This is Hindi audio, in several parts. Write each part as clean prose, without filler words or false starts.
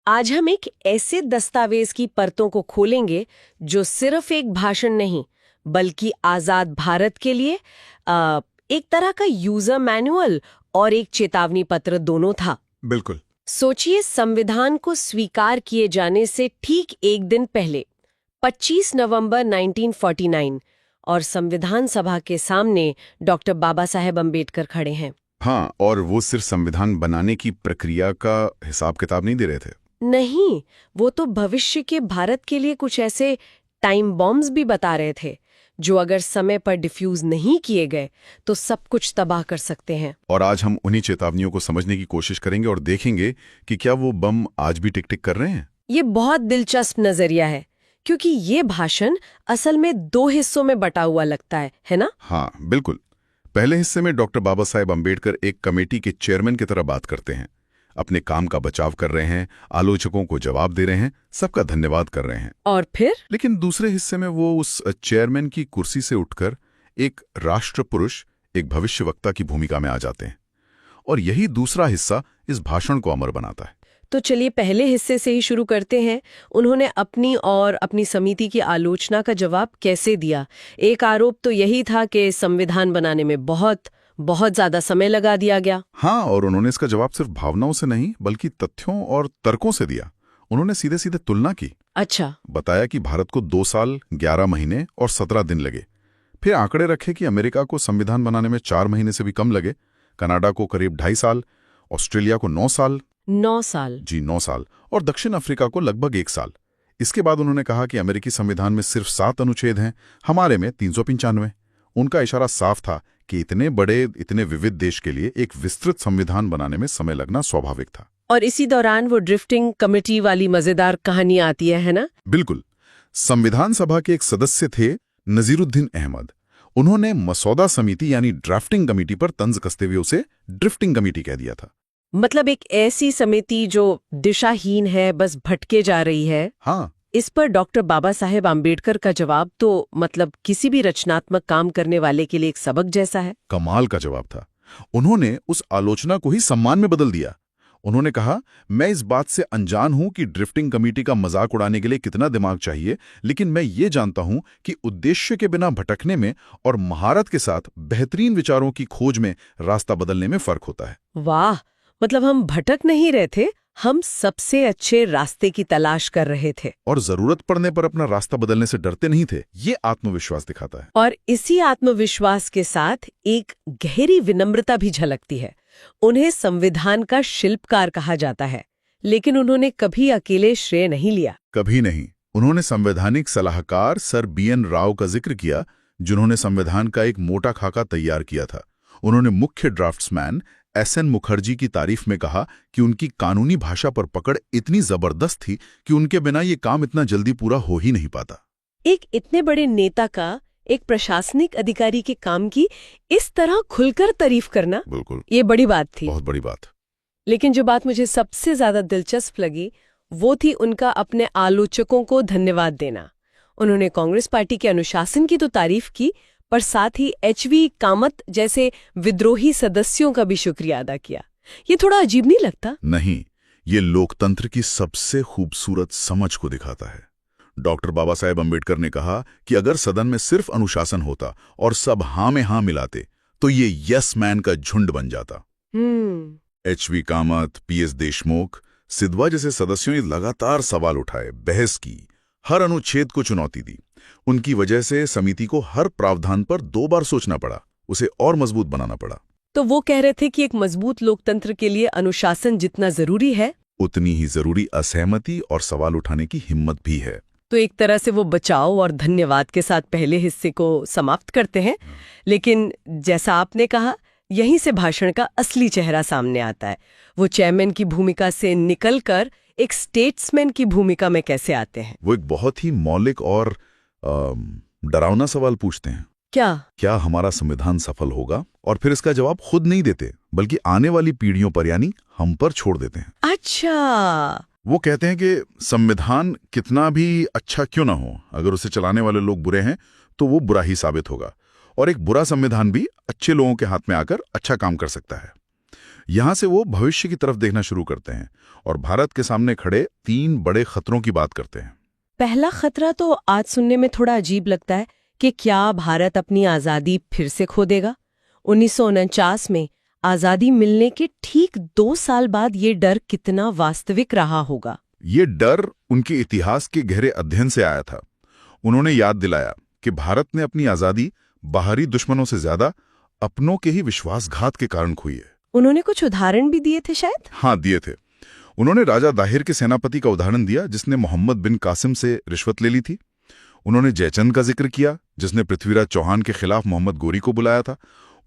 आज हम एक ऐसे दस्तावेज की परतों को खोलेंगे जो सिर्फ एक भाषण नहीं बल्कि आजाद भारत के लिए एक तरह का यूजर मैनुअल और एक चेतावनी पत्र दोनों था। बिल्कुल। सोचिए, संविधान को स्वीकार किए जाने से ठीक एक दिन पहले 25 नवंबर 1949 और संविधान सभा के सामने डॉक्टर बाबा साहेब अम्बेडकर खड़े हैं। हाँ, और वो सिर्फ संविधान बनाने की प्रक्रिया का हिसाब किताब नहीं दे रहे थे। नहीं, वो तो भविष्य के भारत के लिए कुछ ऐसे टाइम बॉम्ब्स भी बता रहे थे जो अगर समय पर डिफ्यूज नहीं किए गए तो सब कुछ तबाह कर सकते हैं। और आज हम उन्हीं चेतावनियों को समझने की कोशिश करेंगे और देखेंगे कि क्या वो बम आज भी टिक टिक कर रहे हैं। ये बहुत दिलचस्प नजरिया है क्योंकि ये भाषण असल में दो हिस्सों में बटा हुआ लगता है ना? हाँ, बिल्कुल। पहले हिस्से में डॉक्टर बाबा साहेब अम्बेडकर एक कमेटी के चेयरमैन की तरह बात करते हैं, अपने काम का बचाव कर रहे हैं, आलोचकों को जवाब दे रहे हैं, सबका धन्यवाद कर रहे हैं। और फिर लेकिन दूसरे हिस्से में वो उस चेयरमैन की कुर्सी से उठकर एक राष्ट्र पुरुष, एक भविष्यवक्ता की भूमिका में आ जाते हैं। और यही दूसरा हिस्सा इस भाषण को अमर बनाता है। तो चलिए पहले हिस्से से ही शुरू करते हैं। उन्होंने अपनी और अपनी समिति की आलोचना का जवाब कैसे दिया? एक आरोप तो यही था कि संविधान बनाने में बहुत ज्यादा समय लगा दिया गया। हाँ, और उन्होंने इसका जवाब सिर्फ भावनाओं से नहीं बल्कि तथ्यों और तर्कों से दिया। उन्होंने सीधे सीधे तुलना की। अच्छा। बताया कि भारत को 2 साल 11 महीने और 17 दिन लगे। फिर आंकड़े रखे कि अमेरिका को संविधान बनाने में 4 महीने से भी कम लगे, कनाडा को करीब 2.5 साल, ऑस्ट्रेलिया को 9 साल। 9 साल? जी, 9 साल। और दक्षिण अफ्रीका को लगभग 1 साल। इसके बाद उन्होंने कहा कि अमेरिकी संविधान में सिर्फ 7 अनुच्छेद हैं, हमारे में 395। उनका इशारा साफ था कि इतने बड़े, इतने विविध देश के लिए एक विस्तृत संविधान बनाने में समय लगना स्वाभाविक था। और इसी दौरान वो ड्रिफ्टिंग कमेटी वाली मजेदार कहानी आती है ना? बिल्कुल। संविधान सभा के एक सदस्य थे नजीरुद्दीन अहमद। उन्होंने मसौदा समिति यानी ड्राफ्टिंग कमेटी पर तंज कसते हुए उसे ड्रिफ्टिंग कमेटी कह दिया था। मतलब एक ऐसी समिति जो दिशाहीन है, बस भटके जा रही है। हाँ। इस पर डॉक्टर बाबा साहेब आम्बेडकर का जवाब तो मतलब किसी भी रचनात्मक काम करने वाले के लिए एक सबक जैसा है। कमाल का जवाब था। उन्होंने उस आलोचना को ही सम्मान में बदल दिया। उन्होंने कहा, मैं इस बात से अनजान हूं कि ड्रिफ्टिंग कमेटी का मजाक उड़ाने के लिए कितना दिमाग चाहिए, लेकिन मैं ये जानता हूं कि उद्देश्य के बिना भटकने में और महारत के साथ बेहतरीन विचारों की खोज में रास्ता बदलने में फर्क होता है। वाह, मतलब हम भटक नहीं रहे थे, हम सबसे अच्छे रास्ते की तलाश कर रहे थे और जरूरत पड़ने पर अपना रास्ता बदलने से डरते नहीं थे। ये आत्मविश्वास दिखाता है। और इसी आत्मविश्वास के साथ एक गहरी विनम्रता भी झलकती है। उन्हें संविधान का शिल्पकार कहा जाता है, लेकिन उन्होंने कभी अकेले श्रेय नहीं लिया। कभी नहीं। उन्होंने संवैधानिक सलाहकार सर BN राव का जिक्र किया, जिन्होंने संविधान का एक मोटा खाका तैयार किया था। उन्होंने मुख्य ड्राफ्ट्समैन SN मुखर्जी की तारीफ में कहा कि उनकी कानूनी भाषा पर पकड़ इतनी जबरदस्त थी कि उनके बिना ये काम इतना जल्दी पूरा हो ही नहीं पाता। एक इतने बड़े नेता का, एक प्रशासनिक अधिकारी के काम की इस तरह खुलकर तारीफ करना, बिल्कुल, ये बड़ी बात थी। बहुत बड़ी बात। लेकिन जो बात मुझे सबसे ज्यादा दिलचस्प लगी वो थी उनका अपने आलोचकों को धन्यवाद देना। उन्होंने कांग्रेस पार्टी के अनुशासन की तो तारीफ की, पर साथ ही HV कामत जैसे विद्रोही सदस्यों का भी शुक्रिया अदा किया। ये थोड़ा अजीब नहीं लगता? नहीं, ये लोकतंत्र की सबसे खूबसूरत समझ को दिखाता है। डॉक्टर बाबा साहेब अम्बेडकर ने कहा कि अगर सदन में सिर्फ अनुशासन होता और सब हाँ में हाँ मिलाते तो ये यस मैन का झुंड बन जाता। HV कामत, PS देशमुख, सिद्धवा जैसे सदस्यों ने लगातार सवाल उठाए, बहस की, हर अनुच्छेद को चुनौती दी। उनकी वजह से समिति को हर प्रावधान पर 2 बार सोचना पड़ा, उसे और मजबूत बनाना पड़ा। तो वो कह रहे थे कि एक मजबूत लोकतंत्र के लिए अनुशासन जितना जरूरी है, उतनी ही जरूरी असहमति और सवाल उठाने की हिम्मत भी है। तो एक तरह से वो बचाव और धन्यवाद के साथ पहले हिस्से को समाप्त करते हैं। लेकिन जैसा आपने कहा, यहीं से भाषण का असली चेहरा सामने आता है। वो चेयरमैन की भूमिका से निकलकर एक स्टेट्समैन की भूमिका में कैसे आते हैं। वो एक बहुत ही मौलिक और डरावना सवाल पूछते हैं। क्या हमारा संविधान सफल होगा? और फिर इसका जवाब खुद नहीं देते बल्कि आने वाली पीढ़ियों पर यानी हम पर छोड़ देते हैं। अच्छा। वो कहते हैं कि संविधान कितना भी अच्छा क्यों ना हो, अगर उसे चलाने वाले लोग बुरे हैं तो वो बुरा ही साबित होगा, और एक बुरा संविधान भी अच्छे लोगों के हाथ में आकर अच्छा काम कर सकता है। यहां से वो भविष्य की तरफ देखना शुरू करते हैं और भारत के सामने खड़े 3 बड़े खतरों की बात करते हैं। पहला खतरा तो आज सुनने में थोड़ा अजीब लगता है कि क्या भारत अपनी आज़ादी फिर से खो देगा। 1949 में आज़ादी मिलने के ठीक 2 साल बाद ये डर कितना वास्तविक रहा होगा। ये डर उनके इतिहास के गहरे अध्ययन से आया था। उन्होंने याद दिलाया कि भारत ने अपनी आज़ादी बाहरी दुश्मनों से ज्यादा अपनों के ही विश्वासघात के कारण खोई है। उन्होंने कुछ उदाहरण भी दिए थे शायद। हाँ, दिए थे। उन्होंने राजा दाहिर के सेनापति का उदाहरण दिया जिसने मोहम्मद बिन कासिम से रिश्वत ले ली थी। उन्होंने जयचंद का जिक्र किया जिसने पृथ्वीराज चौहान के खिलाफ मोहम्मद गोरी को बुलाया था।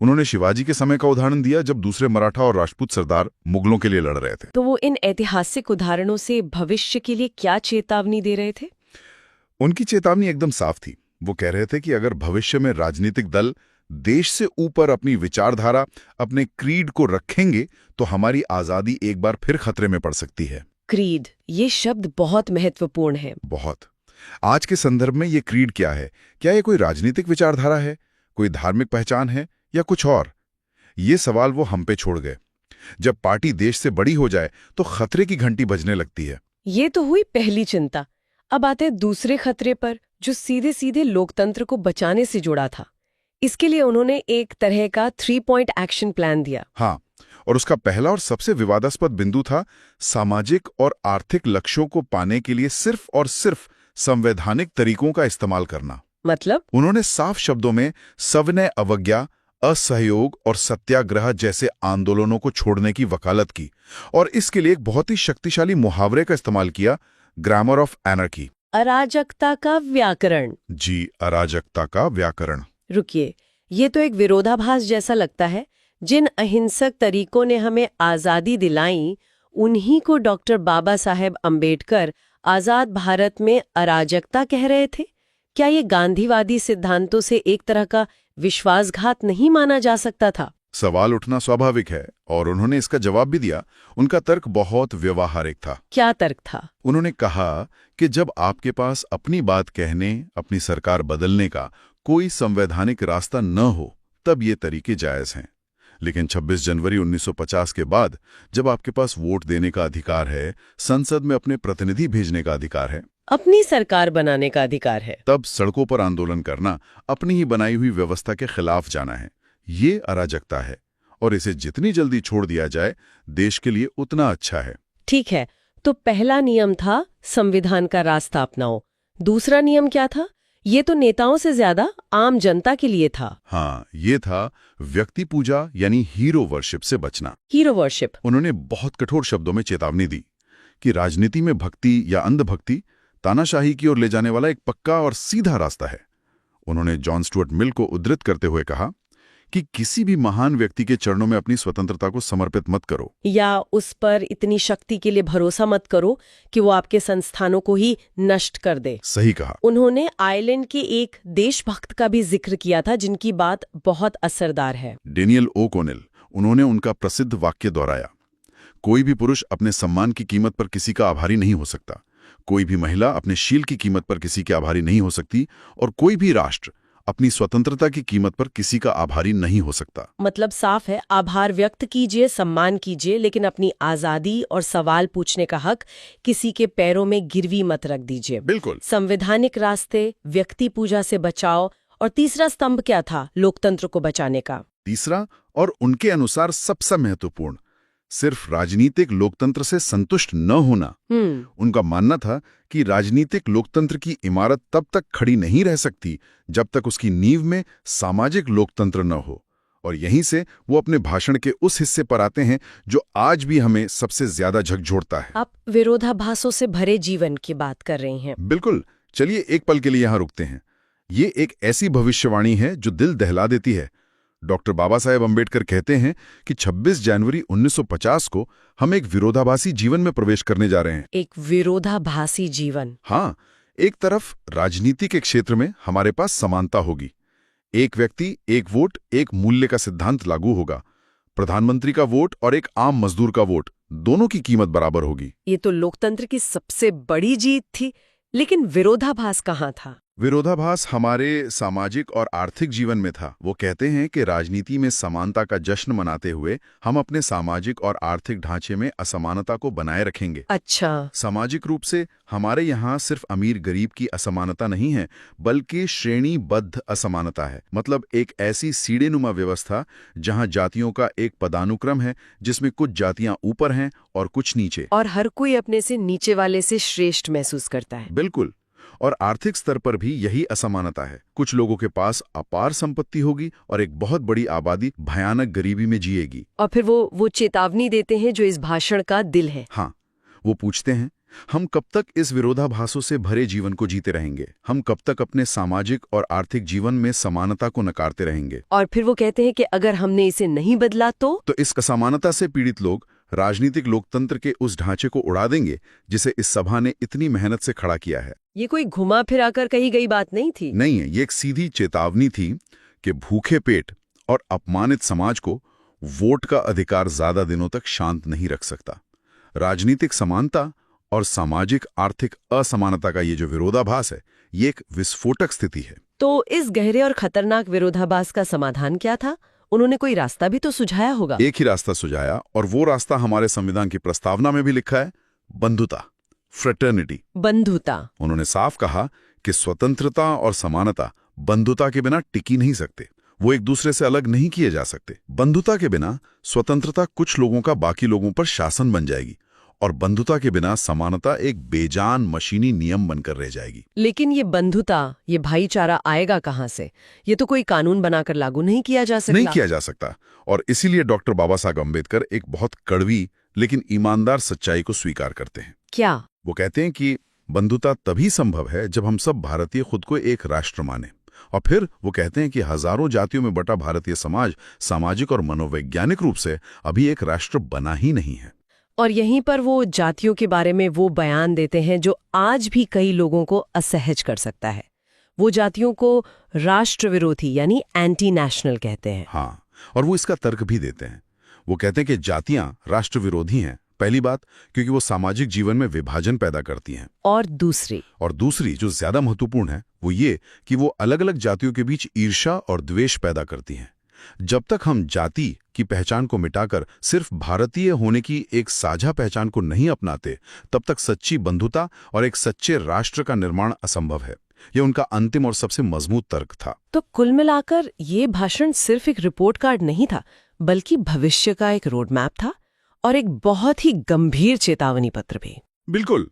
उन्होंने शिवाजी के समय का उदाहरण दिया जब दूसरे मराठा और राजपूत सरदार मुगलों के लिए लड़ रहे थे। तो वो इन ऐतिहासिक उदाहरणों से भविष्य के लिए क्या चेतावनी दे रहे थे? उनकी चेतावनी एकदम साफ थी। वो कह रहे थे कि अगर भविष्य में राजनीतिक दल देश से ऊपर अपनी विचारधारा, अपने क्रीड को रखेंगे तो हमारी आजादी एक बार फिर खतरे में पड़ सकती है। क्रीड, ये शब्द बहुत महत्वपूर्ण है। बहुत। आज के संदर्भ में ये क्रीड क्या है? क्या ये कोई राजनीतिक विचारधारा है, कोई धार्मिक पहचान है या कुछ और? ये सवाल वो हम पे छोड़ गए। जब पार्टी देश से बड़ी हो जाए तो खतरे की घंटी बजने लगती है। ये तो हुई पहली चिंता। अब आते दूसरे खतरे पर, जो सीधे सीधे लोकतंत्र को बचाने से जुड़ा था। इसके लिए उन्होंने एक तरह का 3 पॉइंट एक्शन प्लान दिया। हाँ, और उसका पहला और सबसे विवादास्पद बिंदु था सामाजिक और आर्थिक लक्ष्यों को पाने के लिए सिर्फ और सिर्फ संवैधानिक तरीकों का इस्तेमाल करना। मतलब? उन्होंने साफ शब्दों में सविनय अवज्ञा, असहयोग और सत्याग्रह जैसे आंदोलनों को छोड़ने की वकालत की और इसके लिए एक बहुत ही शक्तिशाली मुहावरे का इस्तेमाल किया, ग्रामर ऑफ एनर्की। अराजकता का व्याकरण। जी, अराजकता का व्याकरण। रुकिए, ये तो एक विरोधाभास जैसा लगता है। जिन अहिंसक तरीकों ने हमें आज़ादी दिलाई, उन्हीं को डॉक्टर बाबा साहेब अंबेडकर आज़ाद भारत में अराजकता कह रहे थे। क्या ये गांधीवादी सिद्धांतों से एक तरह का विश्वासघात नहीं माना जा सकता था? सवाल उठना स्वाभाविक है और उन्होंने इसका जवाब भी दिया। उनका तर्क बहुत व्यवहारिक था। क्या तर्क था? उन्होंने कहा कि जब आपके पास अपनी बात कहने, अपनी सरकार बदलने का कोई संवैधानिक रास्ता न हो, तब ये तरीके जायज हैं। लेकिन 26 जनवरी 1950 के बाद जब आपके पास वोट देने का अधिकार है, संसद में अपने प्रतिनिधि भेजने का अधिकार है, अपनी सरकार बनाने का अधिकार है, तब सड़कों पर आंदोलन करना, अपनी ही बनाई हुई व्यवस्था के खिलाफ जाना है। ये अराजकता है और इसे जितनी जल्दी छोड़ दिया जाए, देश के लिए उतना अच्छा है। ठीक है, तो पहला नियम था संविधान का रास्ता अपनाओ। दूसरा नियम क्या था? ये तो नेताओं से ज्यादा आम जनता के लिए था। हाँ, ये था व्यक्ति पूजा यानी हीरो वर्शिप से बचना। Hero worship. उन्होंने बहुत कठोर शब्दों में चेतावनी दी कि राजनीति में भक्ति या अंधभक्ति तानाशाही की ओर ले जाने वाला एक पक्का और सीधा रास्ता है। उन्होंने जॉन स्टुअर्ट मिल को उद्धृत करते हुए कहा कि किसी भी महान व्यक्ति के चरणों में अपनी स्वतंत्रता को समर्पित मत करो, या उस पर इतनी शक्ति के लिए भरोसा मत करो कि वो आपके संस्थानों को ही नष्ट कर दे। सही कहा। उन्होंने आयरलैंड के एक देशभक्त का भी जिक्र किया था जिनकी बात बहुत असरदार है। डेनियल ओ'कॉनेल। उन्होंने उनका प्रसिद्ध वाक्य दोहराया, कोई भी पुरुष अपने सम्मान की कीमत पर किसी का आभारी नहीं हो सकता, कोई भी महिला अपने शील की कीमत पर किसी के आभारी नहीं हो सकती और कोई भी राष्ट्र अपनी स्वतंत्रता की कीमत पर किसी का आभारी नहीं हो सकता। मतलब साफ है, आभार व्यक्त कीजिए, सम्मान कीजिए, लेकिन अपनी आजादी और सवाल पूछने का हक किसी के पैरों में गिरवी मत रख दीजिए। बिल्कुल। संवैधानिक रास्ते, व्यक्ति पूजा से बचाओ। और तीसरा स्तंभ क्या था लोकतंत्र को बचाने का? तीसरा और उनके अनुसार सबसे महत्वपूर्ण, सिर्फ राजनीतिक लोकतंत्र से संतुष्ट न होना। उनका मानना था कि राजनीतिक लोकतंत्र की इमारत तब तक खड़ी नहीं रह सकती जब तक उसकी नींव में सामाजिक लोकतंत्र न हो। और यहीं से वो अपने भाषण के उस हिस्से पर आते हैं जो आज भी हमें सबसे ज्यादा झकझोरता है। आप विरोधाभासों से भरे जीवन की बात कर रहे हैं। बिल्कुल। चलिए एक पल के लिए यहां रुकते हैं। ये एक ऐसी भविष्यवाणी है जो दिल दहला देती है। डॉक्टर बाबा साहेब अंबेडकर कहते हैं कि 26 जनवरी 1950 को हम एक विरोधाभासी जीवन में प्रवेश करने जा रहे हैं। एक विरोधाभासी जीवन? हाँ, एक तरफ राजनीति के क्षेत्र में हमारे पास समानता होगी। एक व्यक्ति, एक वोट, एक मूल्य का सिद्धांत लागू होगा। प्रधानमंत्री का वोट और एक आम मजदूर का वोट, दोनों की कीमत बराबर होगी। ये तो लोकतंत्र की सबसे बड़ी जीत थी, लेकिन विरोधाभास कहाँ था? विरोधाभास हमारे सामाजिक और आर्थिक जीवन में था। वो कहते हैं कि राजनीति में समानता का जश्न मनाते हुए हम अपने सामाजिक और आर्थिक ढांचे में असमानता को बनाए रखेंगे। अच्छा। सामाजिक रूप से हमारे यहाँ सिर्फ अमीर गरीब की असमानता नहीं है, बल्कि श्रेणीबद्ध असमानता है। मतलब एक ऐसी सीढ़ीनुमा व्यवस्था जहाँ जातियों का एक पदानुक्रम है, जिसमें कुछ जातियां ऊपर हैं और कुछ नीचे, और हर कोई अपने से नीचे वाले से श्रेष्ठ महसूस करता है। बिल्कुल। और आर्थिक स्तर पर भी यही असमानता है। कुछ लोगों के पास अपार संपत्ति होगी और एक बहुत बड़ी आबादी भयानक गरीबी में जिएगी। और फिर वो चेतावनी देते हैं जो इस भाषण का दिल है। हाँ, वो पूछते हैं, हम कब तक इस विरोधाभासों से भरे जीवन को जीते रहेंगे? हम कब तक अपने सामाजिक और आर्थिक जीवन में समानता को नकारते रहेंगे? और फिर वो कहते हैं कि अगर हमने इसे नहीं बदला तो इस असमानता से पीड़ित लोग राजनीतिक लोकतंत्र के उस ढांचे को उड़ा देंगे जिसे इस सभा ने इतनी मेहनत से खड़ा किया है। ये कोई घुमा फिराकर कही गई बात नहीं थी। नहीं है, ये एक सीधी चेतावनी थी कि भूखे पेट और अपमानित समाज को वोट का अधिकार ज्यादा दिनों तक शांत नहीं रख सकता। राजनीतिक समानता और सामाजिक आर्थिक असमानता का ये जो विरोधाभास है, ये एक विस्फोटक स्थिति है। तो इस गहरे और खतरनाक विरोधाभास का समाधान क्या था? उन्होंने कोई रास्ता भी तो सुझाया होगा। एक ही रास्ता सुझाया, और वो रास्ता हमारे संविधान की प्रस्तावना में भी लिखा है, बंधुता, फ्रेटर्निटी। बंधुता। उन्होंने साफ कहा कि स्वतंत्रता और समानता बंधुता के बिना टिकी नहीं सकते। वो एक दूसरे से अलग नहीं किए जा सकते। बंधुता के बिना स्वतंत्रता कुछ लोगों का बाकी लोगों पर शासन बन जाएगी, और बंधुता के बिना समानता एक बेजान मशीनी नियम बनकर रह जाएगी। लेकिन ये बंधुता, ये भाईचारा आएगा कहाँ से? ये तो कोई कानून बनाकर लागू नहीं किया जा सकता। नहीं किया जा सकता। और इसीलिए डॉक्टर बाबा साहब अम्बेडकर एक बहुत कड़वी लेकिन ईमानदार सच्चाई को स्वीकार करते हैं। क्या? वो कहते हैं कि बंधुता तभी संभव है जब हम सब भारतीय खुद को एक राष्ट्र माने। और फिर वो कहते हैं कि हजारों जातियों में बटा भारतीय समाज सामाजिक और मनोवैज्ञानिक रूप से अभी एक राष्ट्र बना ही नहीं है। और यहीं पर वो जातियों के बारे में वो बयान देते हैं जो आज भी कई लोगों को असहज कर सकता है। वो जातियों को राष्ट्र विरोधी यानी एंटी नेशनल कहते हैं। हाँ, और वो इसका तर्क भी देते हैं। वो कहते हैं कि जातियां राष्ट्र विरोधी हैं, पहली बात क्योंकि वो सामाजिक जीवन में विभाजन पैदा करती हैं, और दूसरी जो ज्यादा महत्वपूर्ण है वो ये कि वो अलग अलग जातियों के बीच ईर्ष्या और द्वेष पैदा करती हैं। जब तक हम जाति की पहचान को मिटाकर सिर्फ भारतीय होने की एक साझा पहचान को नहीं अपनाते, तब तक सच्ची बंधुता और एक सच्चे राष्ट्र का निर्माण असंभव है। यह उनका अंतिम और सबसे मजबूत तर्क था। तो कुल मिलाकर ये भाषण सिर्फ एक रिपोर्ट कार्ड नहीं था, बल्कि भविष्य का एक रोड मैप था और एक बहुत ही गंभीर चेतावनी पत्र भी। बिल्कुल।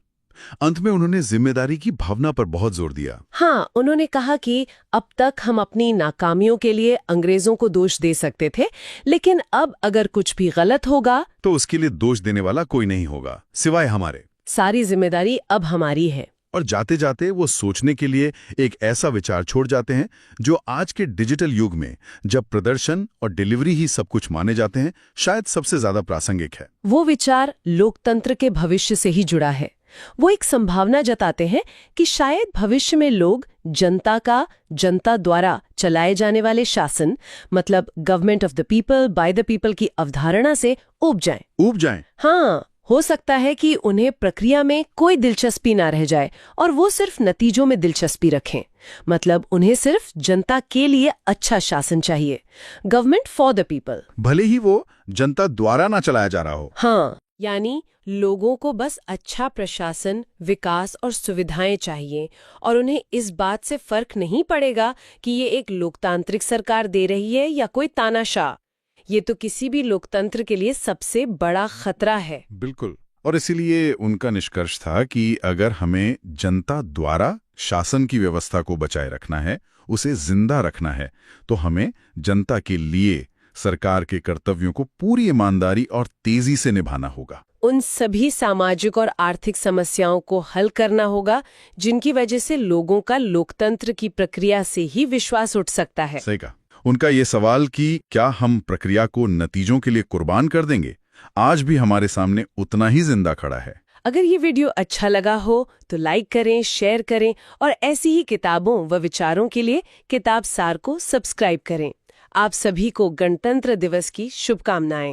अंत में उन्होंने जिम्मेदारी की भावना पर बहुत जोर दिया। हाँ, उन्होंने कहा कि अब तक हम अपनी नाकामियों के लिए अंग्रेजों को दोष दे सकते थे, लेकिन अब अगर कुछ भी गलत होगा तो उसके लिए दोष देने वाला कोई नहीं होगा सिवाय हमारे। सारी जिम्मेदारी अब हमारी है। और जाते जाते वो सोचने के लिए एक ऐसा विचार छोड़ जाते हैं जो आज के डिजिटल युग में, जब प्रदर्शन और डिलीवरी ही सब कुछ माने जाते हैं, शायद सबसे ज्यादा प्रासंगिक है। वो विचार लोकतंत्र के भविष्य से ही जुड़ा है। वो एक संभावना जताते हैं कि शायद भविष्य में लोग जनता द्वारा चलाए जाने वाले शासन, मतलब government of the people by the people की अवधारणा से ऊब जाएं। हाँ, हो सकता है कि उन्हें प्रक्रिया में कोई दिलचस्पी ना रह जाए और वो सिर्फ नतीजों में दिलचस्पी रखें। मतलब उन्हें सिर्फ जनता के लिए अच्छा शासन चाहिए, गवर्नमेंट फॉर द पीपल, भले ही वो जनता द्वारा ना चलाया जा रहा हो। हाँ, यानी लोगों को बस अच्छा प्रशासन, विकास और सुविधाएं चाहिए, और उन्हें इस बात से फर्क नहीं पड़ेगा कि ये एक लोकतांत्रिक सरकार दे रही है या कोई तानाशाह। ये तो किसी भी लोकतंत्र के लिए सबसे बड़ा खतरा है। बिल्कुल। और इसीलिए उनका निष्कर्ष था कि अगर हमें जनता द्वारा शासन की व्यवस्था को बचाए रखना है, उसे जिंदा रखना है, तो हमें जनता के लिए सरकार के कर्तव्यों को पूरी ईमानदारी और तेजी से निभाना होगा। उन सभी सामाजिक और आर्थिक समस्याओं को हल करना होगा जिनकी वजह से लोगों का लोकतंत्र की प्रक्रिया से ही विश्वास उठ सकता है। सही कहा। उनका ये सवाल कि क्या हम प्रक्रिया को नतीजों के लिए कुर्बान कर देंगे, आज भी हमारे सामने उतना ही जिंदा खड़ा है। अगर ये वीडियो अच्छा लगा हो तो लाइक करें, शेयर करें, और ऐसी ही किताबों व विचारों के लिए किताब सार को सब्सक्राइब करें। आप सभी को गणतंत्र दिवस की शुभकामनाएं।